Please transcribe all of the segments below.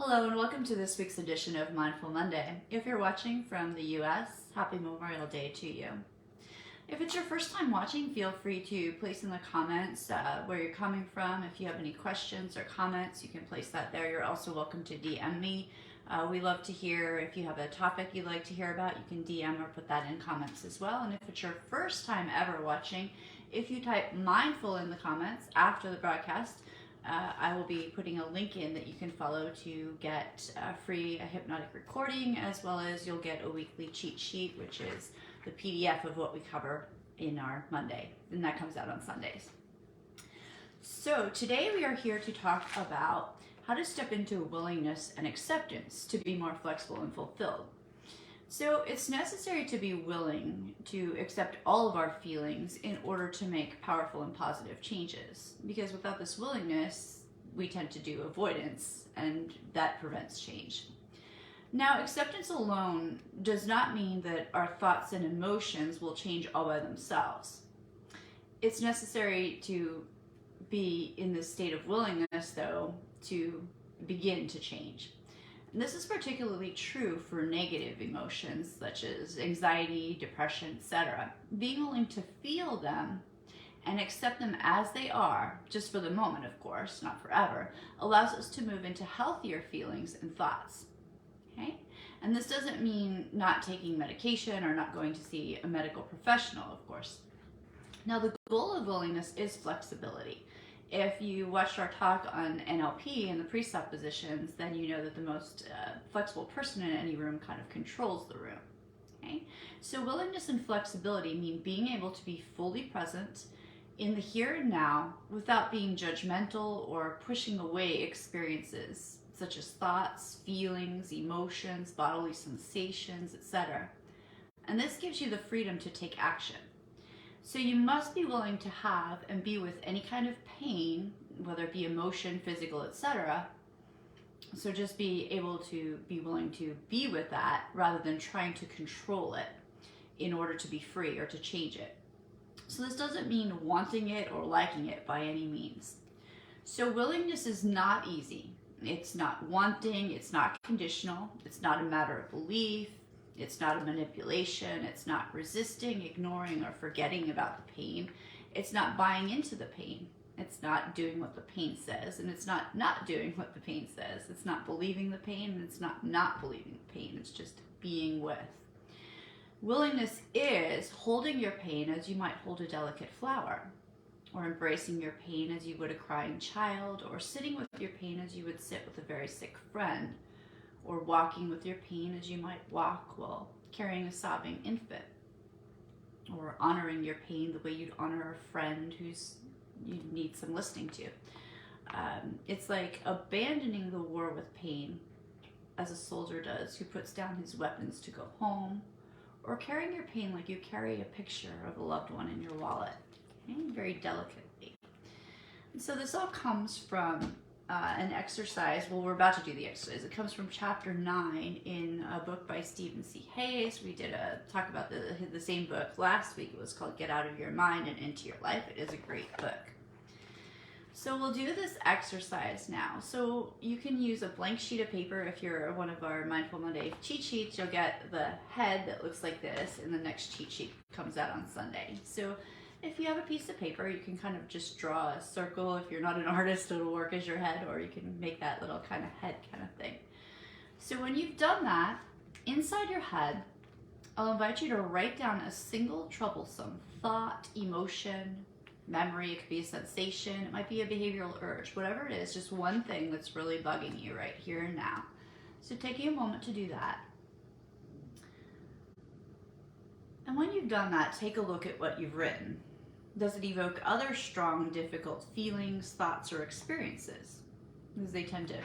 Hello and welcome to this week's edition of Mindful Monday. If you're watching from the US, happy Memorial Day to you. If it's your first time watching, feel free to place in the comments where you're coming from. If you have any questions or comments, you can place that there. You're also welcome to DM me. We love to hear if you have a topic you'd like to hear about, you can DM or put that in comments as well. And if it's your first time ever watching, if you type mindful in the comments after the broadcast, I will be putting a link in that you can follow to get free hypnotic recording, as well as you'll get a weekly cheat sheet, which is the PDF of what we cover in our Monday, and that comes out on Sundays. So today we are here to talk about how to step into willingness and acceptance to be more flexible and fulfilled. So it's necessary to be willing to accept all of our feelings in order to make powerful and positive changes. Because without this willingness, we tend to do avoidance, and that prevents change. Now, acceptance alone does not mean that our thoughts and emotions will change all by themselves. It's necessary to be in this state of willingness, though, to begin to change. And this is particularly true for negative emotions such as anxiety, depression, etc. Being willing to feel them and accept them as they are, just for the moment, of course, not forever, allows us to move into healthier feelings and thoughts. Okay? And this doesn't mean not taking medication or not going to see a medical professional, of course. Now, the goal of willingness is flexibility. If you watched our talk on NLP and the presuppositions, then you know that the most flexible person in any room kind of controls the room. Okay? So willingness and flexibility mean being able to be fully present in the here and now without being judgmental or pushing away experiences such as thoughts, feelings, emotions, bodily sensations, etc. And this gives you the freedom to take action. So you must be willing to have and be with any kind of pain, whether it be emotion, physical, etc. So just be able to be willing to be with that rather than trying to control it in order to be free or to change it. So this doesn't mean wanting it or liking it by any means. So willingness is not easy. It's not wanting, it's not conditional, it's not a matter of belief. It's not a manipulation. It's not resisting, ignoring, or forgetting about the pain. It's not buying into the pain. It's not doing what the pain says, and it's not doing what the pain says. It's not believing the pain, and it's not believing the pain. It's just being with. Willingness is holding your pain as you might hold a delicate flower, or embracing your pain as you would a crying child, or sitting with your pain as you would sit with a very sick friend, or walking with your pain as you might walk while carrying a sobbing infant, or honoring your pain the way you'd honor a friend who's you need some listening to. It's like abandoning the war with pain as a soldier does who puts down his weapons to go home, or carrying your pain like you carry a picture of a loved one in your wallet, okay? Very delicately. And so this all comes from an exercise. Well, we're about to do the exercise. It comes from chapter 9 in a book by Stephen C. Hayes. We did a talk about the same book last week. It was called Get Out of Your Mind and Into Your Life. It is a great book. So we'll do this exercise now. So you can use a blank sheet of paper. If you're one of our Mindful Monday cheat sheets, you'll get the head that looks like this, and the next cheat sheet comes out on Sunday. So if you have a piece of paper, you can kind of just draw a circle. If you're not an artist, it'll work as your head, or you can make that little kind of head kind of thing. So when you've done that, inside your head, I'll invite you to write down a single troublesome thought, emotion, memory. It could be a sensation. It might be a behavioral urge. Whatever it is, just one thing that's really bugging you right here and now. So taking a moment to do that. And when you've done that, take a look at what you've written. Does it evoke other strong, difficult feelings, thoughts, or experiences? Because they tend to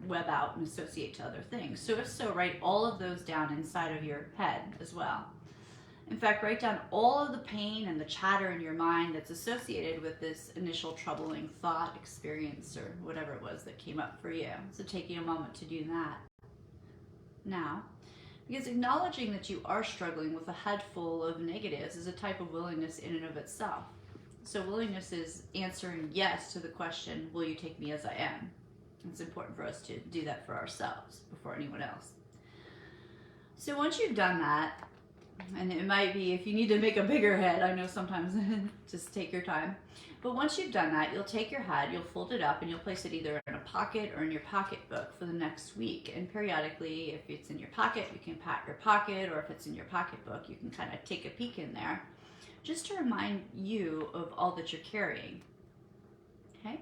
web out and associate to other things. So if so, write all of those down inside of your head as well. In fact, write down all of the pain and the chatter in your mind that's associated with this initial troubling thought, experience, or whatever it was that came up for you. So taking a moment to do that. Now, because acknowledging that you are struggling with a head full of negatives is a type of willingness in and of itself. So willingness is answering yes to the question, will you take me as I am? It's important for us to do that for ourselves before anyone else. So once you've done that, and it might be, if you need to make a bigger head, I know sometimes just take your time. But once you've done that, you'll take your head, you'll fold it up, and you'll place it either in a pocket or in your pocketbook for the next week. And periodically, if it's in your pocket, you can pat your pocket, or if it's in your pocketbook, you can kind of take a peek in there, just to remind you of all that you're carrying. Okay?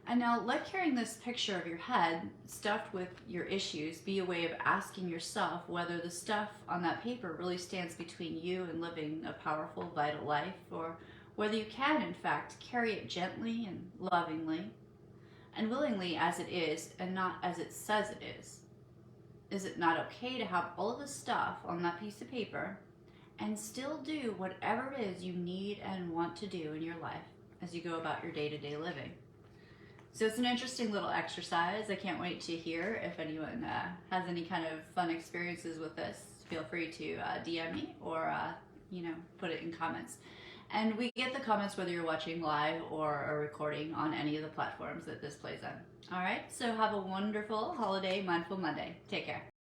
And now let carrying this picture of your head stuffed with your issues be a way of asking yourself whether the stuff on that paper really stands between you and living a powerful, vital life, or whether you can, in fact, carry it gently and lovingly and willingly as it is and not as it says it is. Is it not okay to have all of the stuff on that piece of paper and still do whatever it is you need and want to do in your life as you go about your day-to-day living? So it's an interesting little exercise. I can't wait to hear if anyone has any kind of fun experiences with this. Feel free to DM me or put it in comments. And we get the comments whether you're watching live or a recording on any of the platforms that this plays on. All right, so have a wonderful holiday Mindful Monday. Take care.